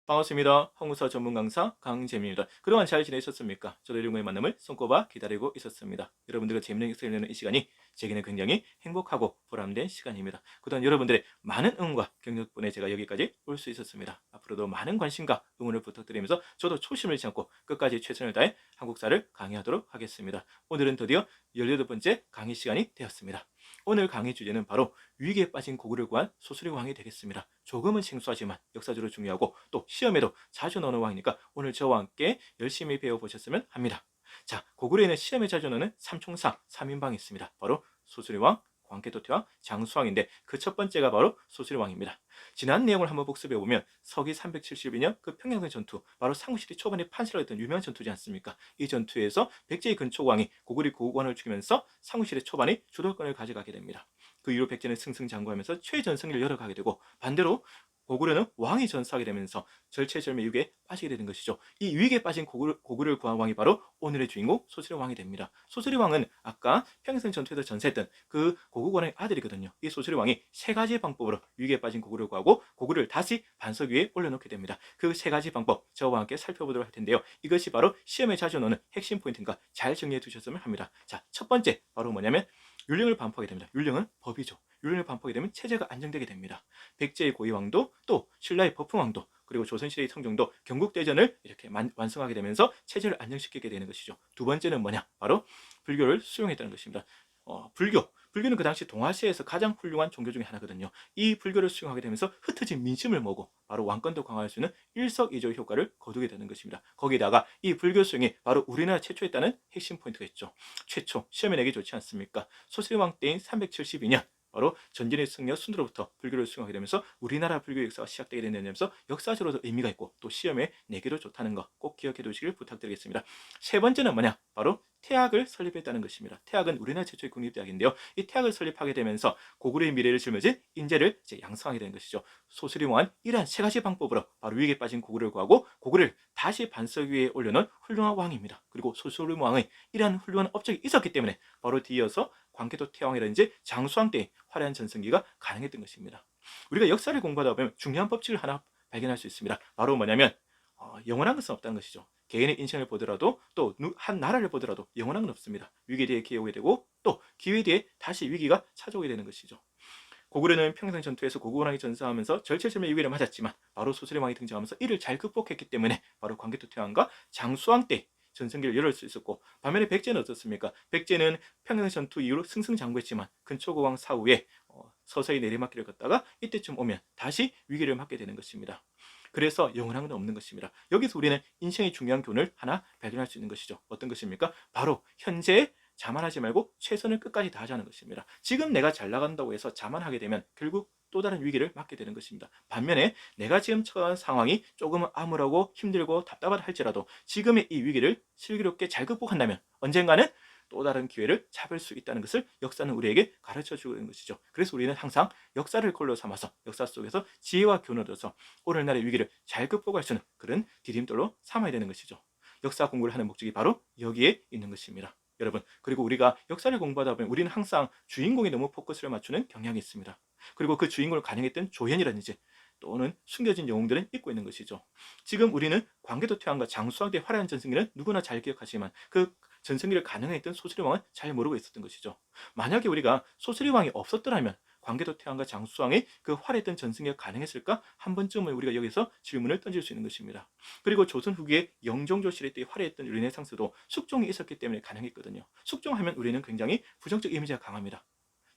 반갑습니다. 한국사 전문 강사 강재민입니다. 그동안 잘 지내셨습니까? 저도 여러분의 만남을 손꼽아 기다리고 있었습니다. 여러분들과 재미있는 역사를 내는 이 시간이 제게는 굉장히 행복하고 보람된 시간입니다. 그동안 여러분들의 많은 응원과 격려 덕분에 제가 여기까지 올 수 있었습니다. 앞으로도 많은 관심과 응원을 부탁드리면서 저도 초심을 잃지 않고 끝까지 최선을 다해 한국사를 강의하도록 하겠습니다. 오늘은 드디어 18번째 강의 시간이 되었습니다. 오늘 강의 주제는 바로 위기에 빠진 고구려를 구한 소수리 왕이 되겠습니다. 조금은 생소하지만 역사적으로 중요하고 또 시험에도 자주 나오는 왕이니까 오늘 저와 함께 열심히 배워보셨으면 합니다. 자, 고구려에는 시험에 자주 나오는 삼총사 3인방이 있습니다. 바로 소수리왕, 광개토태왕, 장수왕인데 그 첫 번째가 바로 소수리왕입니다. 지난 내용을 한번 복습해보면 서기 372년 그 평양성 전투, 바로 상국시대 초반에 판시라고 했던 유명한 전투지 않습니까? 이 전투에서 백제의 근초왕이 고구려 고관을 죽이면서 상국시대 초반에 주도권을 가져가게 됩니다. 그 이후 백제는 승승장구하면서 최전성기를 열어가게 되고, 반대로 고구려는 왕이 전사하게 되면서 절체절명의 위기에 빠지게 되는 것이죠. 이 위기에 빠진 고구려를 구한 왕이 바로 오늘의 주인공 소수리 왕이 됩니다. 소수리 왕은 아까 평양 전투에서 전사했던 그 고구관의 아들이거든요. 이 소수리 왕이 세 가지 방법으로 위기에 빠진 고구려를 구하고 고구려를 다시 반석 위에 올려놓게 됩니다. 그 세 가지 방법 저와 함께 살펴보도록 할 텐데요. 이것이 바로 시험에 자주 나오는 핵심 포인트인가 잘 정리해 두셨으면 합니다. 자, 첫 번째 바로 뭐냐면 율령을 반포하게 됩니다. 율령은 법이죠. 율령을 반포하게 되면 체제가 안정되게 됩니다. 백제의 고위왕도 또 신라의 법흥왕도 그리고 조선시대의 성종도 경국대전을 이렇게 완성하게 되면서 체제를 안정시키게 되는 것이죠. 두 번째는 뭐냐? 바로 불교를 수용했다는 것입니다. 불교는 그 당시 동아시아에서 가장 훌륭한 종교 중에 하나거든요. 이 불교를 수용하게 되면서 흩어진 민심을 모으고 바로 왕권도 강화할 수 있는 일석이조 효과를 거두게 되는 것입니다. 거기다가 이 불교 수용이 바로 우리나라 최초였다는 핵심 포인트가 있죠. 최초, 시험에 내기 좋지 않습니까? 소수리왕 때인 372년 바로 전진의 승려 순으로부터 불교를 수용하게 되면서 우리나라 불교 역사가 시작되게 되면서 역사적으로도 의미가 있고 또 시험에 내기도 좋다는 거 꼭 기억해 두시길 부탁드리겠습니다. 세 번째는 뭐냐? 바로 태학을 설립했다는 것입니다. 태학은 우리나라 최초의 국립대학인데요. 이 태학을 설립하게 되면서 고구려의 미래를 짊어진 인재를 양성하게 되는 것이죠. 소수리왕은 이러한 세 가지 방법으로 바로 위기에 빠진 고구려를 구하고 고구려를 다시 반석 위에 올려놓은 훌륭한 왕입니다. 그리고 소수리왕의 이러한 훌륭한 업적이 있었기 때문에 바로 뒤이어서 광개토태왕이라든지 장수왕 때의 화려한 전성기가 가능했던 것입니다. 우리가 역사를 공부하다 보면 중요한 법칙을 하나 발견할 수 있습니다. 바로 뭐냐면 영원한 것은 없다는 것이죠. 개인의 인생을 보더라도 또 한 나라를 보더라도 영원한 건 없습니다. 위기 뒤에 기회 오게 되고 또 기회 뒤에 다시 위기가 찾아오게 되는 것이죠. 고구려는 평생 전투에서 고구려왕이 전사하면서 절체절명의 위기를 맞았지만 바로 소수리왕이 등장하면서 이를 잘 극복했기 때문에 바로 광개토태왕과 장수왕 때 전성기를 열을 수 있었고, 반면에 백제는 어떻습니까? 백제는 평양 전투 이후로 승승장구했지만 근초고왕 사후에 서서히 내리막길을 걷다가 이때쯤 오면 다시 위기를 맞게 되는 것입니다. 그래서 영원한 건 없는 것입니다. 여기서 우리는 인생의 중요한 교훈을 하나 발견할 수 있는 것이죠. 어떤 것입니까? 바로 현재에 자만하지 말고 최선을 끝까지 다하자는 것입니다. 지금 내가 잘 나간다고 해서 자만하게 되면 결국 또 다른 위기를 맞게 되는 것입니다. 반면에 내가 지금 처한 상황이 조금 암울하고 힘들고 답답하다 할지라도 지금의 이 위기를 슬기롭게 잘 극복한다면 언젠가는 또 다른 기회를 잡을 수 있다는 것을 역사는 우리에게 가르쳐 주는 것이죠. 그래서 우리는 항상 역사를 골로 삼아서 역사 속에서 지혜와 교훈을 얻어서 오늘날의 위기를 잘 극복할 수 있는 그런 디딤돌로 삼아야 되는 것이죠. 역사 공부를 하는 목적이 바로 여기에 있는 것입니다. 여러분, 그리고 우리가 역사를 공부하다 보면 우리는 항상 주인공에 너무 포커스를 맞추는 경향이 있습니다. 그리고 그 주인공을 가능했던 조연이라든지 또는 숨겨진 영웅들은 잊고 있는 것이죠. 지금 우리는 광개토태왕과 장수왕 때 화려한 전승기는 누구나 잘 기억하지만 그 전승기를 가능했던 소수리왕은 잘 모르고 있었던 것이죠. 만약에 우리가 소수리왕이 없었더라면 광개토태왕과 장수왕의 그 화려했던 전승기가 가능했을까? 한 번쯤은 우리가 여기서 질문을 던질 수 있는 것입니다. 그리고 조선 후기에 영종조 시대 때 화려했던 르네상스도 숙종이 있었기 때문에 가능했거든요. 숙종하면 우리는 굉장히 부정적 이미지가 강합니다.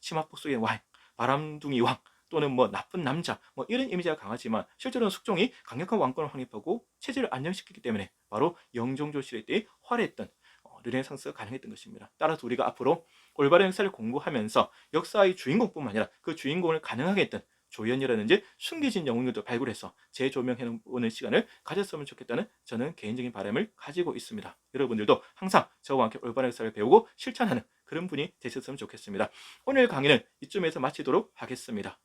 치마폭 속의 왕, 바람둥이 왕, 또는 뭐 나쁜 남자, 뭐 이런 이미지가 강하지만 실제로는 숙종이 강력한 왕권을 확립하고 체제를 안정시켰기 때문에 바로 영종조 시대 때의 화려했던 르네상스가 가능했던 것입니다. 따라서 우리가 앞으로 올바른 역사를 공부하면서 역사의 주인공뿐만 아니라 그 주인공을 가능하게 했던 조연이라든지 숨겨진 영웅들도 발굴해서 재조명해보는 시간을 가졌으면 좋겠다는 저는 개인적인 바람을 가지고 있습니다. 여러분들도 항상 저와 함께 올바른 역사를 배우고 실천하는 그런 분이 되셨으면 좋겠습니다. 오늘 강의는 이쯤에서 마치도록 하겠습니다.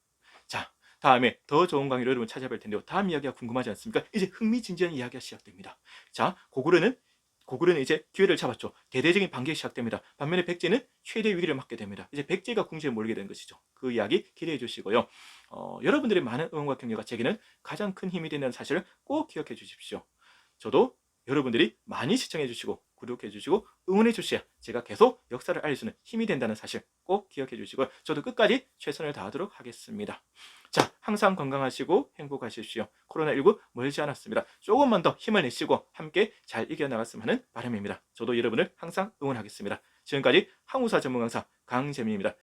자, 다음에 더 좋은 강의로 여러분 찾아뵐 텐데요. 다음 이야기가 궁금하지 않습니까? 이제 흥미진진한 이야기가 시작됩니다. 자, 고구려는 고구려는 이제 기회를 잡았죠. 대대적인 반격이 시작됩니다. 반면에 백제는 최대 위기를 맞게 됩니다. 이제 백제가 궁지에 몰리게 된 것이죠. 그 이야기 기대해 주시고요. 여러분들의 많은 응원과 격려가 제게는 가장 큰 힘이 된다는 사실을 꼭 기억해 주십시오. 저도 여러분들이 많이 시청해 주시고 구독해 주시고 응원해 주셔야 제가 계속 역사를 알릴 수 있는 힘이 된다는 사실 꼭 기억해 주시고 저도 끝까지 최선을 다하도록 하겠습니다. 자, 항상 건강하시고 행복하십시오. 코로나19 멀지 않았습니다. 조금만 더 힘을 내시고 함께 잘 이겨나갔으면 하는 바람입니다. 저도 여러분을 항상 응원하겠습니다. 지금까지 항우사 전문 강사 강재민입니다.